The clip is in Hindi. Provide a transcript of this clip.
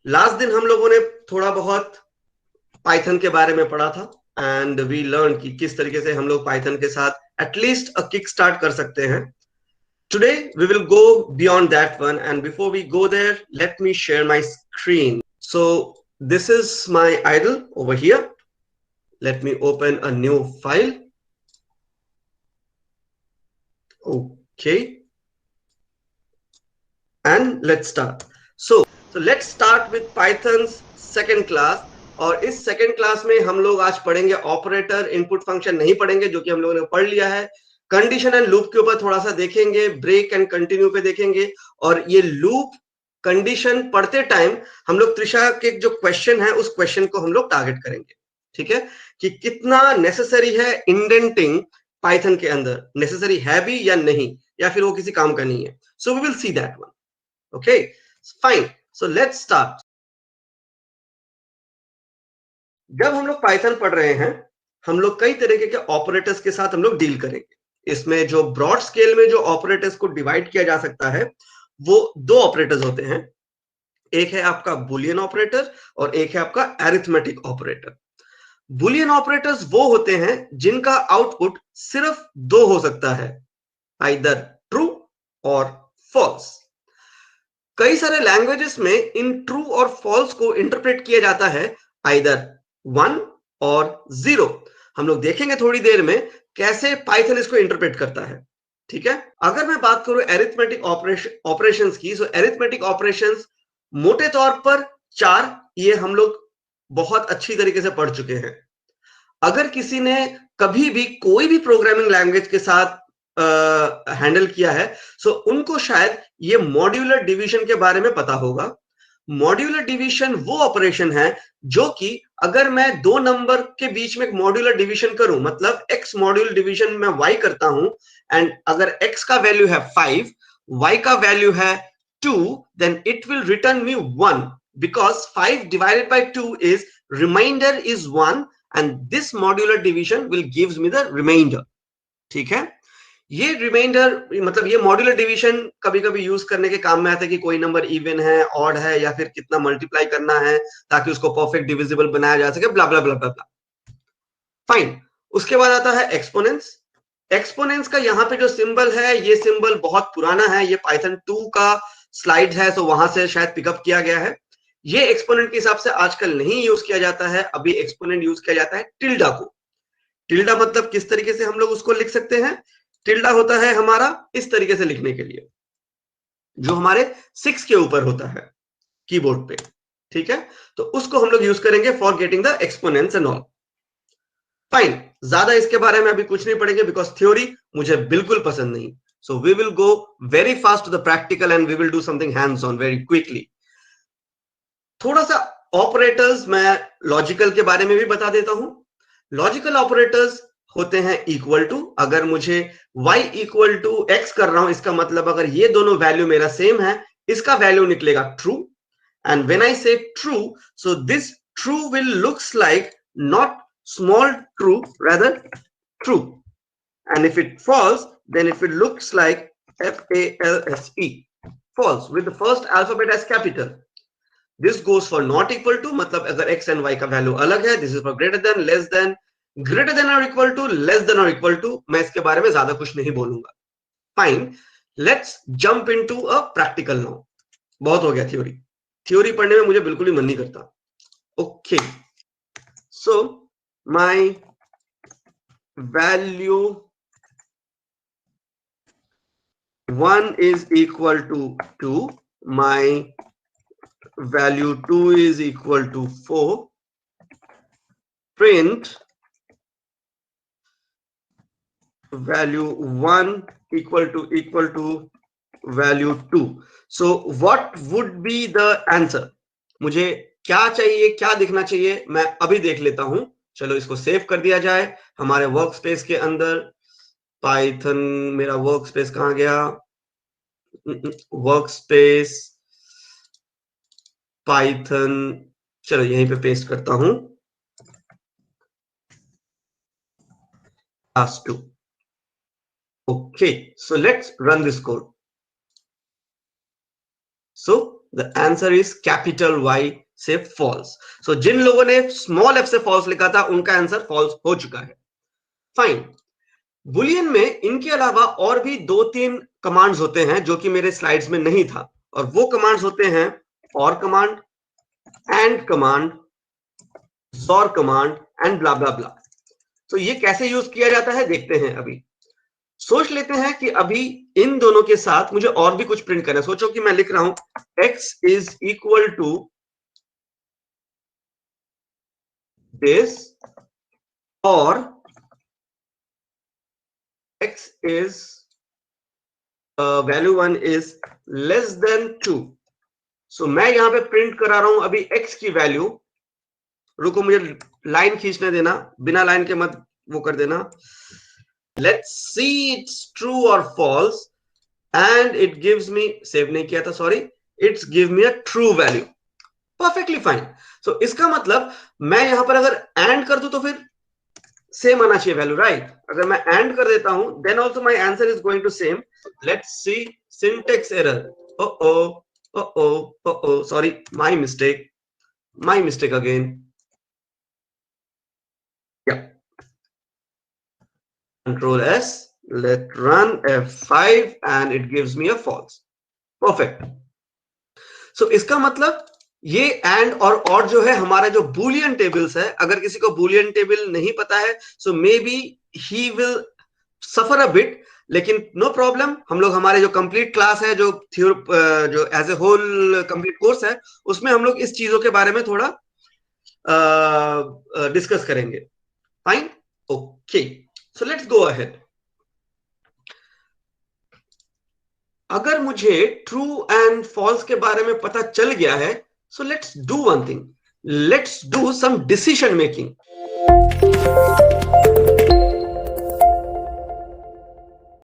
लास्ट दिन हम लोगों ने थोड़ा बहुत पाइथन के बारे में पढ़ा था एंड वी लर्न कि किस तरीके से हम लोग पाइथन के साथ एटलीस्ट अ किक स्टार्ट कर सकते हैं. Today we will go beyond that one, and before we go there, let me share my screen. So this is my idle over here. Let me open a new file. Okay, and let's start. So let's start with Python's second class. और इस सेकेंड क्लास में हम लोग आज पढ़ेंगे ऑपरेटर, इनपुट फंक्शन नहीं पढ़ेंगे जो कि हम लोगों ने पढ़ लिया है. कंडीशन एंड लूप के ऊपर थोड़ा सा देखेंगे, ब्रेक एंड कंटिन्यू पे देखेंगे. और ये लूप कंडीशन पढ़ते टाइम हम लोग त्रिशा के जो क्वेश्चन है उस क्वेश्चन को हम लोग टारगेट करेंगे. ठीक है, कि कितना नेसेसरी है इंडेंटिंग पाइथन के अंदर, नेसेसरी है भी या नहीं, या फिर वो किसी काम का नहीं है. So we will see that one. Okay, fine. So let's start. जब हम लोग पाइथन पढ़ रहे हैं, हम लोग कई तरीके के ऑपरेटर्स के साथ हम लोग डील करेंगे. इसमें जो ब्रॉड स्केल में जो ऑपरेटर्स को डिवाइड किया जा सकता है वो दो ऑपरेटर्स होते हैं. एक है आपका बुलियन ऑपरेटर और एक है आपका अरिथमेटिक ऑपरेटर. बुलियन ऑपरेटर्स वो होते हैं जिनका आउटपुट सिर्फ दो हो सकता है, आइदर ट्रू और फॉल्स. कई सारे लैंग्वेजेस में इन ट्रू और फॉल्स को इंटरप्रेट किया जाता है आइदर 1 और 0. हम लोग देखेंगे थोड़ी देर में कैसे पाइथन इसको इंटरप्रेट करता है. ठीक है, अगर मैं बात करूं एरिथमेटिक ऑपरेशंस की, सो एरिथमेटिक ऑपरेशंस मोटे तौर पर चार, ये हम लोग बहुत अच्छी तरीके से पढ़ चुके हैं. अगर किसी ने कभी भी कोई भी प्रोग्रामिंग लैंग्वेज के साथ हैंडल किया है, सो उनको शायद ये मॉड्यूलर डिवीजन के बारे में पता होगा. मॉड्यूलर डिवीजन वो ऑपरेशन है जो कि अगर मैं दो नंबर के बीच में एक मॉड्यूलर डिवीजन करूं, मतलब x मॉड्यूल डिवीजन में y करता हूं, एंड अगर x का वैल्यू है 5, y का वैल्यू है 2, then it will return me 1, because 5 divided by 2 is reminder is 1 and this modular division will gives me the remainder. ठीक है, ये रिमाइंडर मतलब ये मॉड्यूलर डिवीजन कभी कभी यूज करने के काम में आता है कि कोई नंबर इवन है, ऑड है, या फिर कितना मल्टीप्लाई करना है ताकि उसको परफेक्ट डिविजिबल बनाया जा सके, ब्ला ब्ला ब्ला ब्ला ब्ला. फाइन. उसके बाद आता है एक्सपोनेंस. एक्सपोनेंस का यहाँ पे जो सिंबल है, ये सिंबल बहुत पुराना है, ये पाइथन 2 का स्लाइड है, तो वहां से शायद पिकअप किया गया है. ये एक्सपोनेंट के हिसाब से आजकल नहीं यूज किया जाता है. अभी एक्सपोनेंट यूज किया जाता है टिल्डा को. टिल्डा मतलब किस तरीके से हम लोग उसको लिख सकते हैं? टिल्डा होता है हमारा इस तरीके से लिखने के लिए, जो हमारे 6 के ऊपर होता है कीबोर्ड पे. ठीक है, तो उसको हम लोग यूज करेंगे for getting the exponents and all. Fine. ज्यादा इसके बारे में अभी कुछ नहीं पढ़ेंगे बिकॉज थ्योरी मुझे बिल्कुल पसंद नहीं. So we will go very fast to the practical and we will do something hands on very quickly. थोड़ा सा ऑपरेटर्स मैं लॉजिकल के बारे में भी बता देता हूं. लॉजिकल ऑपरेटर्स होते हैं इक्वल टू. अगर मुझे y इक्वल टू एक्स कर रहा हूं, इसका मतलब अगर ये दोनों वैल्यू मेरा सेम है, इसका वैल्यू निकलेगा ट्रू. एंड व्हेन आई से true, so this true will looks like not small true, rather true. And if it false, then it will looks like false, false with the first alphabet as capital. This goes for not equal to, मतलब अगर x and y का वैल्यू अलग है. This is for greater than, less than, greater than or equal to, less than or equal to. मैं इसके बारे में ज्यादा कुछ नहीं बोलूंगा. Fine. Let's jump into a practical now. बहुत हो गया थ्योरी. थ्योरी पढ़ने में मुझे बिल्कुल ही मन नहीं करता. Okay, so my value 1 is equal to 2, my value 2 is equal to 4, print value 1 equal to value 2. So what would be the answer? मुझे क्या चाहिए, क्या दिखना चाहिए, मैं अभी देख लेता हूं. चलो इसको सेव कर दिया जाए हमारे वर्क स्पेस के अंदर. पाइथन, मेरा वर्क स्पेस कहां गया? वर्क स्पेस पाइथन, चलो यहीं पे पेस्ट करता हूं. class 2. Okay, so let's run this code. So the answer is capital Y से फॉल्स। सो जिन लोगों ने स्मॉल एफ से फॉल्स लिखा था उनका आंसर फॉल्स हो चुका है। फाइन। बुलियन में इनके अलावा और भी 2-3 कमांड्स होते हैं जो कि मेरे स्लाइड्स में नहीं था, और वो कमांड्स होते हैं और command, and command, XOR command and blah blah blah. तो ये कैसे यूज किया जाता है देखते हैं। अभी सोच लेते हैं कि अभी इन दोनों के साथ मुझे और भी कुछ प्रिंट करना है। सोचो कि मैं लिख रहा हूं x is equal to this और x is value 1 is less than 2। So मैं यहां पे प्रिंट करा रहा हूं अभी x की वैल्यू। रुको मुझे लाइन खींचने देना, बिना लाइन के मत वो कर देना। लेट्स सी इट्स ट्रू और false and it gives me, save नहीं किया था sorry, it's give me a true value. Perfectly fine. So इसका मतलब मैं यहां पर अगर एंड कर दूं तो फिर सेम आना चाहिए वैल्यू, राइट? अगर मैं एंड कर देता हूं then also my answer is going to same. Let's see syntax error. Sorry, my mistake again. Yeah. Control S, let run F5 and it gives me a false. Perfect. So इसका मतलब ये एंड और जो है हमारा जो बूलियन टेबल्स है, अगर किसी को बूलियन टेबल नहीं पता है so maybe he will suffer a bit, लेकिन नो प्रॉब्लम। हम लोग हमारे जो कंप्लीट क्लास है, जो जो as a whole complete course है, उसमें हम लोग इस चीजों के बारे में थोड़ा डिस्कस करेंगे। Fine, okay, so let's go ahead. अगर मुझे ट्रू एंड फॉल्स के बारे में पता चल गया है, so let's do one thing, let's do some decision making.